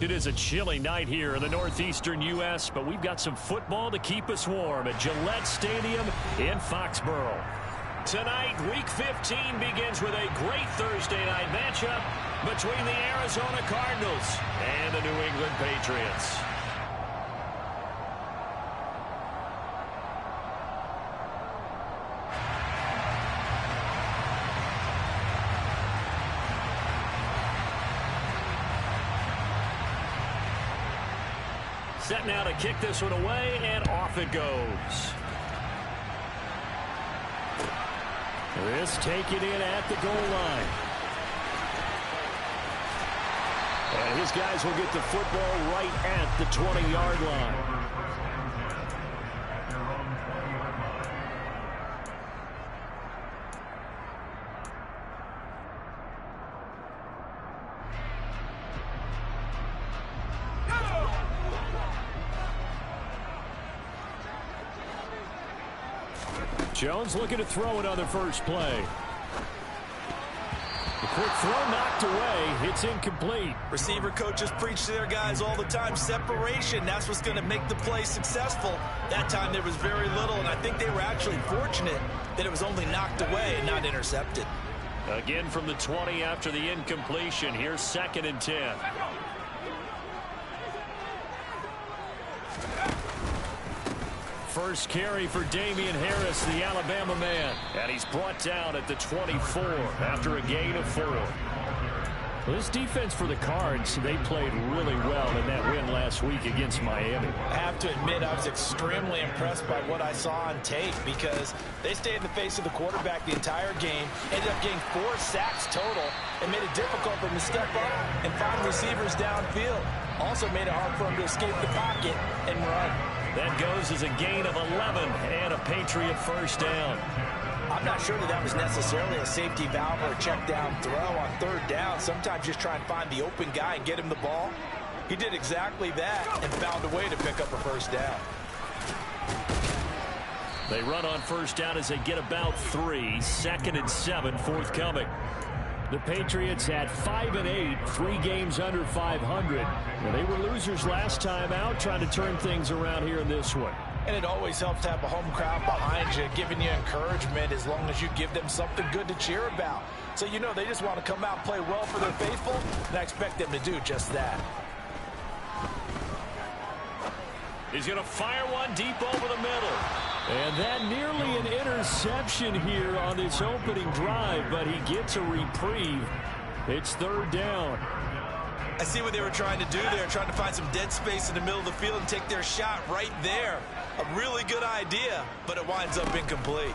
It is a chilly night here in the northeastern U.S., but we've got some football to keep us warm at Gillette Stadium in Foxborough. Tonight, Week 15 begins with a great Thursday night matchup between the Arizona Cardinals and the New England Patriots. Set now to kick this one away, and off it goes. This taken in at the goal line. And his guys will get the football right at the 20-yard line. Jones looking to throw it on the first play. The quick throw knocked away. It's incomplete. Receiver coaches preach to their guys all the time. Separation, that's what's going to make the play successful. That time there was very little, and I think they were actually fortunate that it was only knocked away and not intercepted. Again from the 20 after the incompletion. Here's 2nd and 10. First carry for Damian Harris, the Alabama man. And he's brought down at the 24 after a gain of 4. Well, this defense for the Cards, they played really well in that win last week against Miami. I have to admit, I was extremely impressed by what I saw on tape because they stayed in the face of the quarterback the entire game, ended up getting 4 sacks total, and made it difficult for him to step up and find receivers downfield. Also made it hard for him to escape the pocket and run. That goes as a gain of 11 and a Patriot first down. I'm not sure that was necessarily a safety valve or a check down throw on 3rd down. Sometimes just try and find the open guy and get him the ball. He did exactly that and found a way to pick up a first down. They run on first down as they get about 3. 2nd and 7 forthcoming. The Patriots had 5 and 8, 3 games under 500. Well, they were losers last time out, trying to turn things around here in this one. And it always helps to have a home crowd behind you, giving you encouragement as long as you give them something good to cheer about. So you know they just want to come out and play well for their faithful, and I expect them to do just that. He's going to fire one deep over the middle. And that nearly an interception here on this opening drive, but he gets a reprieve. It's 3rd down. I see what they were trying to do there, trying to find some dead space in the middle of the field and take their shot right there. A really good idea, but it winds up incomplete.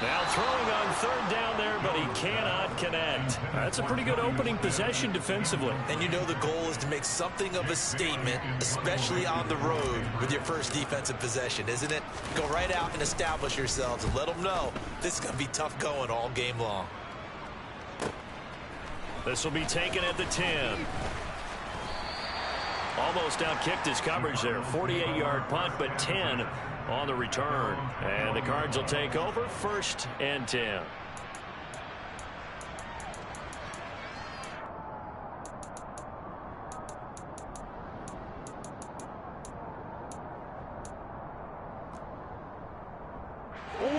Now throwing on 3rd down there, but he cannot connect. That's a pretty good opening possession defensively. And you know the goal is to make something of a statement, especially on the road with your first defensive possession, isn't it? Go right out and establish yourselves and let them know this is going to be tough going all game long. This will be taken at the 10. Almost outkicked his coverage there. 48-yard punt, but 10 on the return. And the Cards will take over 1st and 10.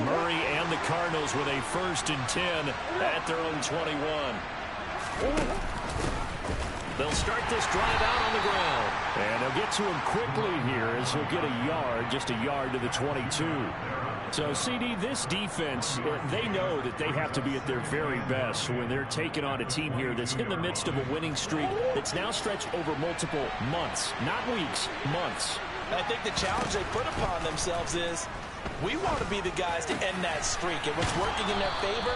Murray and the Cardinals with a 1st and 10 at their own 21. They'll start this drive out on the ground. And they'll get to him quickly here as he'll get a yard, just a yard to the 22. So, CD, this defense, they know that they have to be at their very best when they're taking on a team here that's in the midst of a winning streak that's now stretched over multiple months, not weeks, months. I think the challenge they put upon themselves is we want to be the guys to end that streak. And what's working in their favor?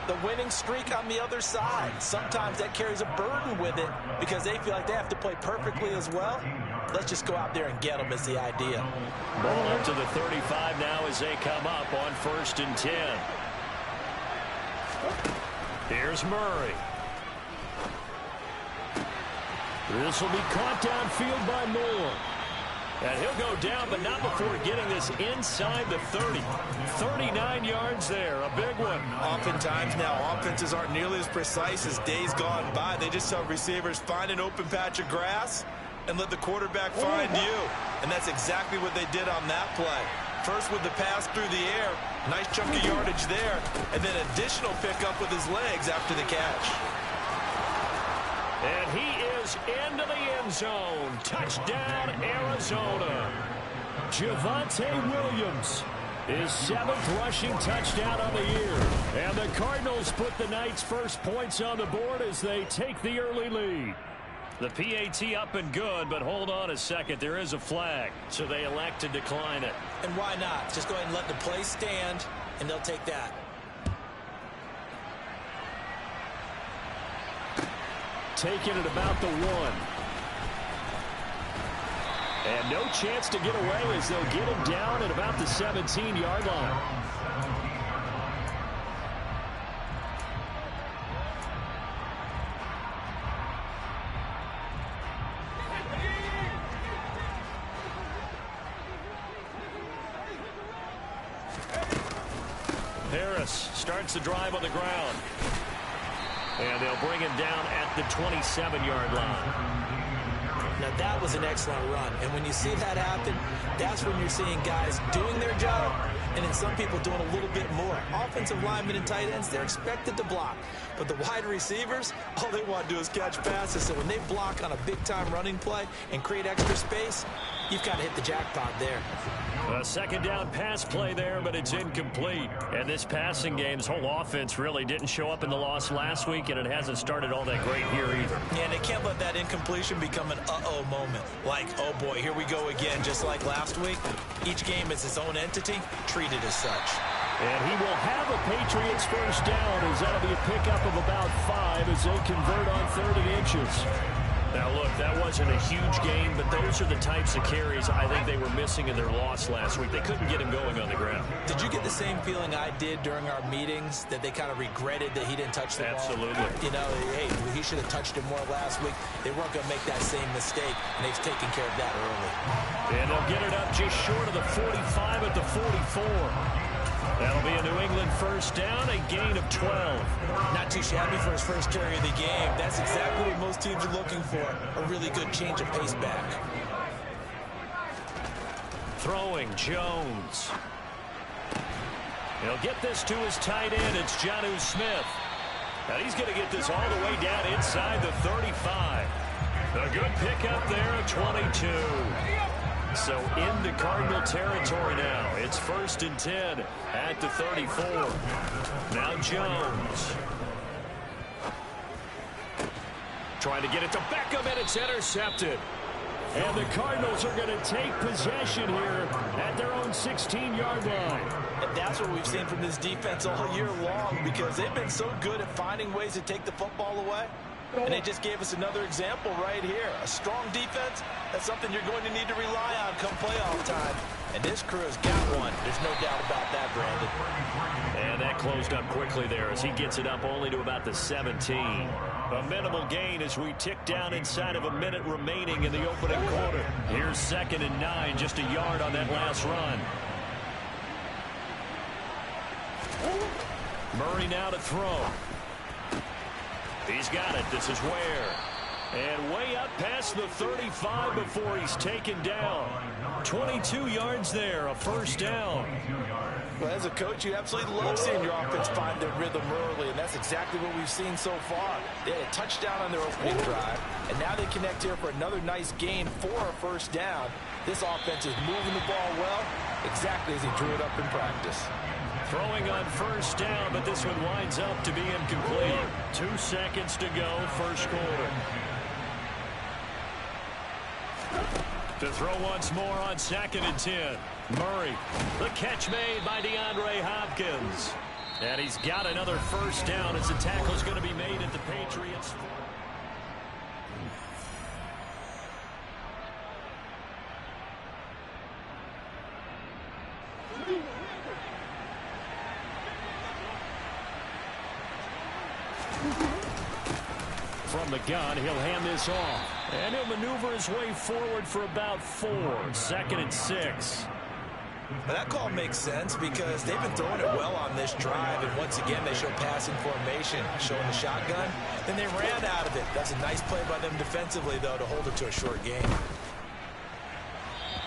The winning streak on the other side. Sometimes that carries a burden with it because they feel like they have to play perfectly as well. Let's just go out there and get them is the idea. Ball up to the 35 now as they come up on 1st and 10. Here's Murray. This will be caught downfield by Moore. And he'll go down, but not before getting this inside the 30. 39 yards there, a big one. Oftentimes now, offenses aren't nearly as precise as days gone by. They just tell receivers, find an open patch of grass and let the quarterback find you. And that's exactly what they did on that play. First with the pass through the air, nice chunk of yardage there, and then additional pickup with his legs after the catch. And he is into the end zone. Touchdown, Arizona. Javonte Williams, his 7th rushing touchdown on the year. And the Cardinals put the night's first points on the board as they take the early lead. The PAT up and good, but hold on a second. There is a flag, so they elect to decline it. And why not? Just go ahead and let the play stand, and they'll take that. Taking it about the 1. And no chance to get away as they'll get him down at about the 17-yard line. Harris starts the drive on the ground. And they'll bring him down at the 27-yard line. Now, that was an excellent run. And when you see that happen, that's when you're seeing guys doing their job and then some people doing a little bit more. Offensive linemen and tight ends, they're expected to block. But the wide receivers, all they want to do is catch passes. So when they block on a big-time running play and create extra space, you've got to hit the jackpot there. A second down pass play there, but it's incomplete. And this passing game's whole offense really didn't show up in the loss last week, and it hasn't started all that great here either. Yeah, and they can't let that incompletion become an uh-oh moment. Like, oh boy, here we go again, just like last week. Each game is its own entity, treated as such. And he will have a Patriots first down, as that'll be a pickup of about 5 as they convert on 3rd and inches. Now, look, that wasn't a huge game, but those are the types of carries I think they were missing in their loss last week. They couldn't get him going on the ground. Did you get the same feeling I did during our meetings, that they kind of regretted that he didn't touch the ball? Absolutely. You know, hey, he should have touched it more last week. They weren't going to make that same mistake, and they've taken care of that early. And they'll get it up just short of the 45 at the 44. That'll be a New England first down, a gain of 12. Not too shabby for his first carry of the game. That's exactly what most teams are looking for, a really good change of pace back. Throwing, Jones. He'll get this to his tight end. It's Jonnu Smith. And he's going to get this all the way down inside the 35. A good pickup there at 22. So into Cardinal territory now. It's 1st and 10 at the 34. Now Jones. Trying to get it to Beckham, and it's intercepted. And the Cardinals are going to take possession here at their own 16-yard line. And that's what we've seen from this defense all year long, because they've been so good at finding ways to take the football away. And they just gave us another example right here. A strong defense, that's something you're going to need to rely on come playoff time. And this crew has got one. There's no doubt about that, Brandon. And that closed up quickly there as he gets it up only to about the 17. A minimal gain as we tick down inside of a minute remaining in the opening quarter. Here's 2nd and 9, just a yard on that last run. Murray now to throw. He's got it. This is Ware. And way up past the 35 before he's taken down. 22 yards there, a first down. Well, as a coach, you absolutely love seeing your offense find their rhythm early, and that's exactly what we've seen so far. They had a touchdown on their opening drive, and now they connect here for another nice gain for a first down. This offense is moving the ball well, exactly as he drew it up in practice. Throwing on first down, but this one winds up to be incomplete. 2 seconds to go, first quarter. To throw once more on 2nd and 10. Murray, the catch made by DeAndre Hopkins. And he's got another first down as the tackle's going to be made at the Patriots. From the gun, he'll hand this off. And he'll maneuver his way forward for about 4. 2nd and 6. Well, that call makes sense because they've been throwing it well on this drive, and once again they show passing formation, showing the shotgun. Then they ran out of it. That's a nice play by them defensively, though, to hold it to a short game.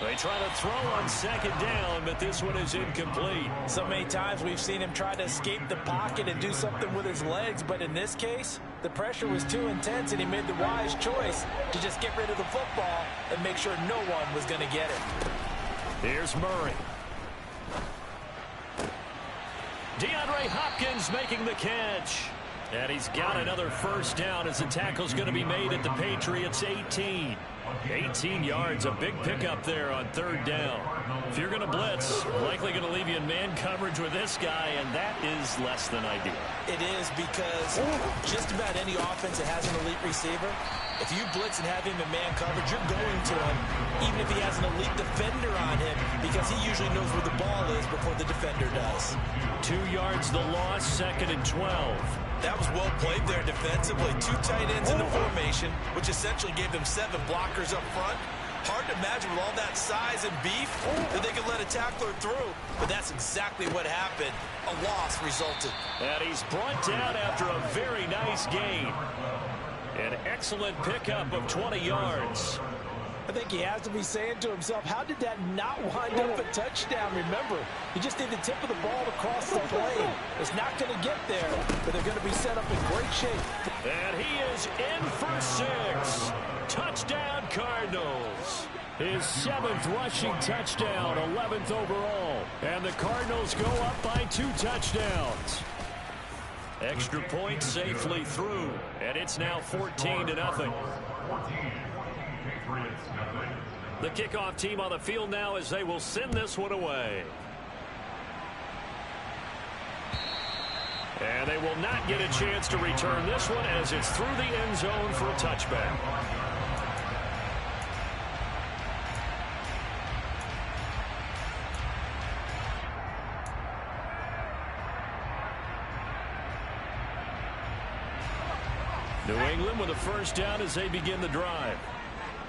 They try to throw on 2nd down, but this one is incomplete. So many times we've seen him try to escape the pocket and do something with his legs, but in this case, the pressure was too intense, and he made the wise choice to just get rid of the football and make sure no one was going to get it. Here's Murray. DeAndre Hopkins making the catch. And he's got another 1st down as the tackle's going to be made at the Patriots' 18. 18 yards, a big pickup there on 3rd down. If you're going to blitz, likely going to leave you in man coverage with this guy, and that is less than ideal. It is because just about any offense that has an elite receiver, if you blitz and have him in man coverage, you're going to him, even if he has an elite defender on him, because he usually knows where the ball is before the defender does. 2 yards the loss, 2nd and 12. That was well played there defensively. 2 tight ends in the formation, which essentially gave them 7 blockers up front. Hard to imagine with all that size and beef that they could let a tackler through. But that's exactly what happened. A loss resulted. And he's brought down after a very nice gain. An excellent pickup of 20 yards. I think he has to be saying to himself, how did that not wind up a touchdown? Remember, he just did the tip of the ball across the plane. It's not going to get there, but they're going to be set up in great shape. And he is in for 6. Touchdown, Cardinals. His 7th rushing touchdown, 11th overall. And the Cardinals go up by 2 touchdowns. Extra point safely through, and it's now 14-0. The kickoff team on the field now as they will send this one away. And they will not get a chance to return this one as it's through the end zone for a touchback. New England with a 1st down as they begin the drive.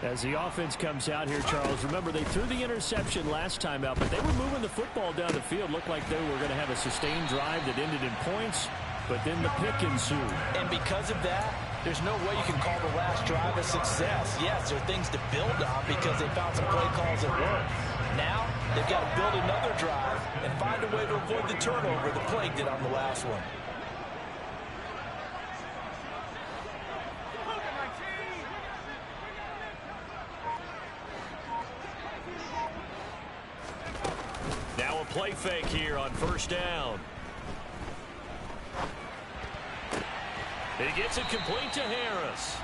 As the offense comes out here, Charles, remember they threw the interception last time out, but they were moving the football down the field. Looked like they were going to have a sustained drive that ended in points, but then the pick ensued. And because of that, there's no way you can call the last drive a success. Yes, there are things to build on because they found some play calls that work. Now, they've got to build another drive and find a way to avoid the turnover the play did on the last one. Now a play fake here on 1st down. He gets it complete to Harris.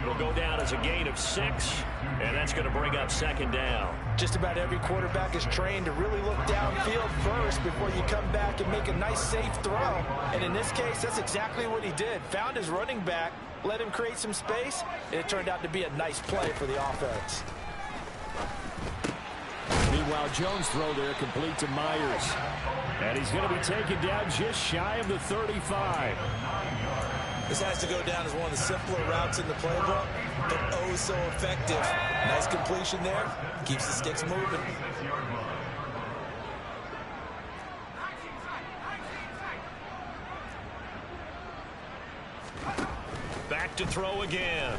It'll go down as a gain of 6, and that's going to bring up 2nd down. Just about every quarterback is trained to really look downfield first before you come back and make a nice, safe throw. And in this case, that's exactly what he did. Found his running back, let him create some space, and it turned out to be a nice play for the offense. Meanwhile, Jones' throw there complete to Myers. And he's going to be taken down just shy of the 35. This has to go down as one of the simpler routes in the playbook, but oh so effective. Nice completion there. Keeps the sticks moving. Back to throw again.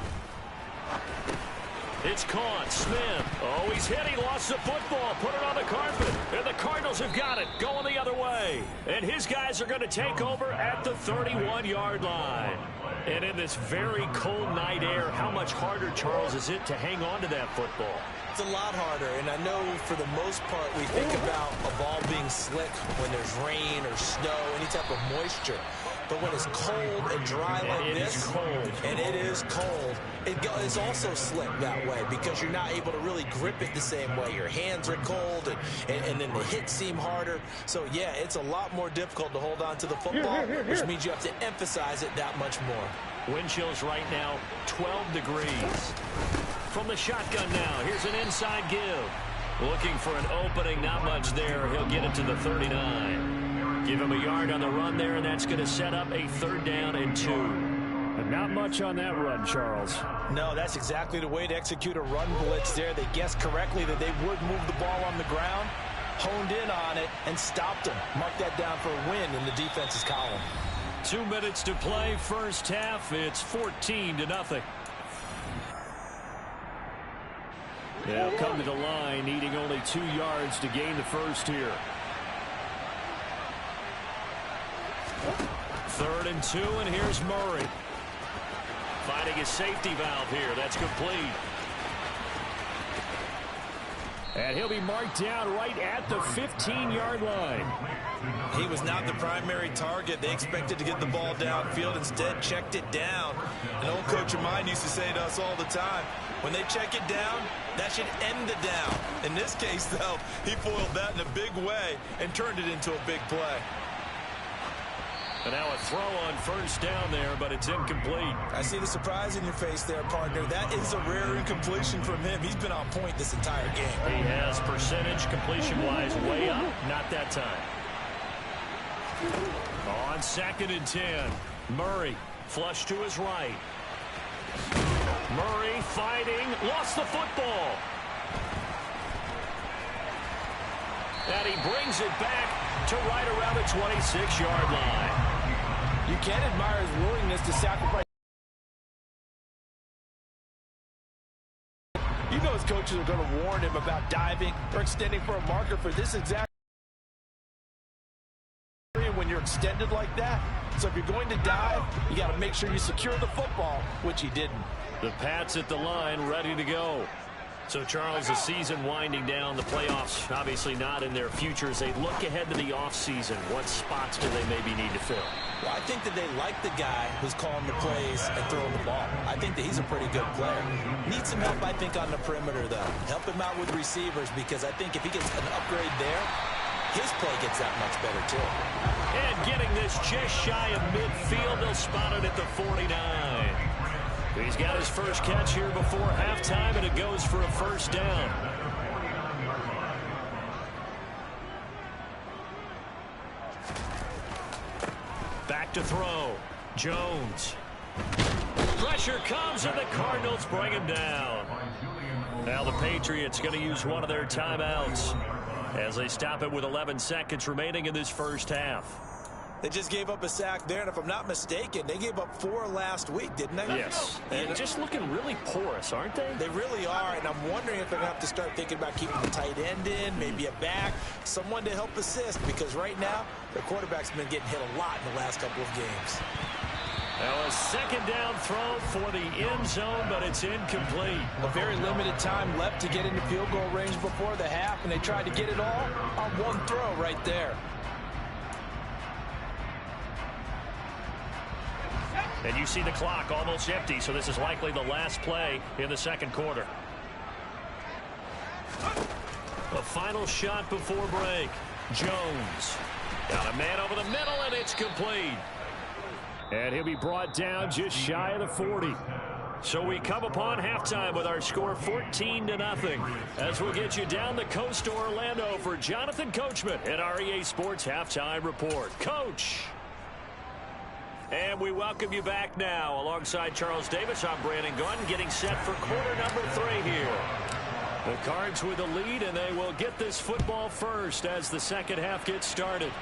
It's caught. Smith. Oh, he's hit. He lost the football. Put it on the carpet. And the Cardinals have got it. Going the other way. And his guys are going to take over at the 31-yard line. And in this very cold night air, how much harder, Charles, is it to hang on to that football? It's a lot harder, and I know for the most part we think about a ball being slick when there's rain or snow, any type of moisture. But when it's cold and dry like this, and it is cold, it's also slick that way because you're not able to really grip it the same way. Your hands are cold, and then the hits seem harder. So, yeah, it's a lot more difficult to hold on to the football, which means you have to emphasize it that much more. Wind chills right now, 12 degrees. From the shotgun now, here's an inside give. Looking for an opening, not much there. He'll get it to the 39. Give him a yard on the run there, and that's going to set up a 3rd down and 2. Not much on that run, Charles. No, that's exactly the way to execute a run blitz there. They guessed correctly that they would move the ball on the ground, honed in on it, and stopped them. Mark that down for a win in the defense's column. 2 minutes to play, first half. It's 14-0. They'll come to the line, needing only 2 yards to gain the first here. 3rd and 2, and here's Murray. Finding his safety valve here. That's complete. And he'll be marked down right at the 15-yard line. He was not the primary target. They expected to get the ball downfield. Instead, checked it down. An old coach of mine used to say to us all the time, when they check it down, that should end the down. In this case, though, he foiled that in a big way and turned it into a big play. And now a throw on first down there, but it's incomplete. I see the surprise in your face there, partner. That is a rare incompletion from him. He's been on point this entire game. He has percentage completion-wise way up. Not that time. On 2nd and 10, Murray flush to his right. Murray fighting, lost the football. And he brings it back to right around the 26-yard line. You can't admire his willingness to sacrifice. You know his coaches are going to warn him about diving or extending for a marker for this exact when you're extended like that. So if you're going to dive, you got to make sure you secure the football, which he didn't. The Pats at the line, ready to go. So, Charles, the season winding down, the playoffs obviously not in their future. As they look ahead to the offseason, what spots do they maybe need to fill? Well, I think that they like the guy who's calling the plays and throwing the ball. I think that he's a pretty good player. Needs some help, I think, on the perimeter, though. Help him out with receivers, because I think if he gets an upgrade there, his play gets that much better, too. And getting this just shy of midfield, they'll spot it at the 49. He's got his first catch here before halftime, and it goes for a first down. Back to throw. Jones. Pressure comes, and the Cardinals bring him down. Now the Patriots going to use one of their timeouts as they stop it with 11 seconds remaining in this first half. They just gave up a sack there, and if I'm not mistaken, they gave up 4 last week, didn't they? Yes. And just looking really porous, aren't they? They really are, and I'm wondering if they're going to have to start thinking about keeping the tight end in, maybe a back, someone to help assist, because right now, their quarterback's been getting hit a lot in the last couple of games. Now a second down throw for the end zone, but it's incomplete. A very limited time left to get into field goal range before the half, and they tried to get it all on one throw right there. And you see the clock almost empty, so this is likely the last play in the second quarter. A final shot before break. Jones. Got a man over the middle, and it's complete. And he'll be brought down just shy of the 40. So we come upon halftime with our score 14-0. As we'll get you down the coast to Orlando for Jonathan Coachman at our EA Sports Halftime Report. Coach. And we welcome you back now. Alongside Charles Davis, I'm Brandon Gunn, getting set for quarter number 3 here. The Cards with the lead, and they will get this football first as the second half gets started.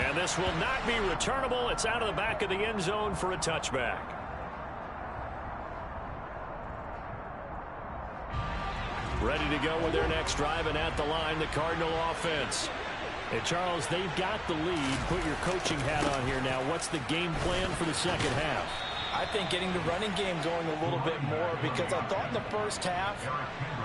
And this will not be returnable. It's out of the back of the end zone for a touchback. Ready to go with their next drive, and at the line, the Cardinal offense. And Charles, they've got the lead. Put your coaching hat on here now. What's the game plan for the second half? I think getting the running game going a little bit more, because I thought in the first half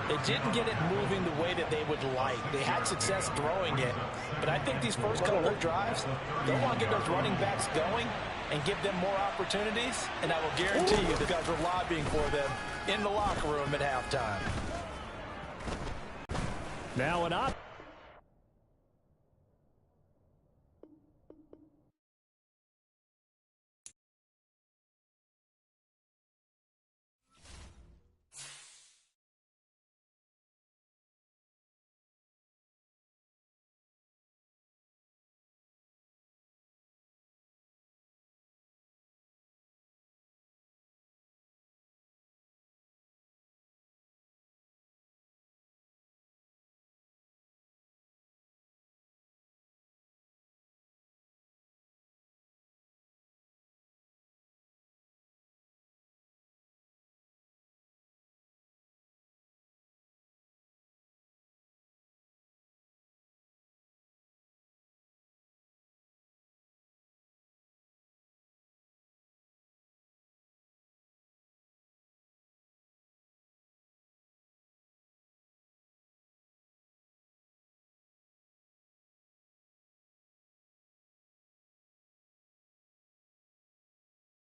they didn't get it moving the way that they would like. They had success throwing it, but I think these first couple of drives, they'll want to get those running backs going and give them more opportunities, and I will guarantee you the guys are lobbying for them in the locker room at halftime. Now an up.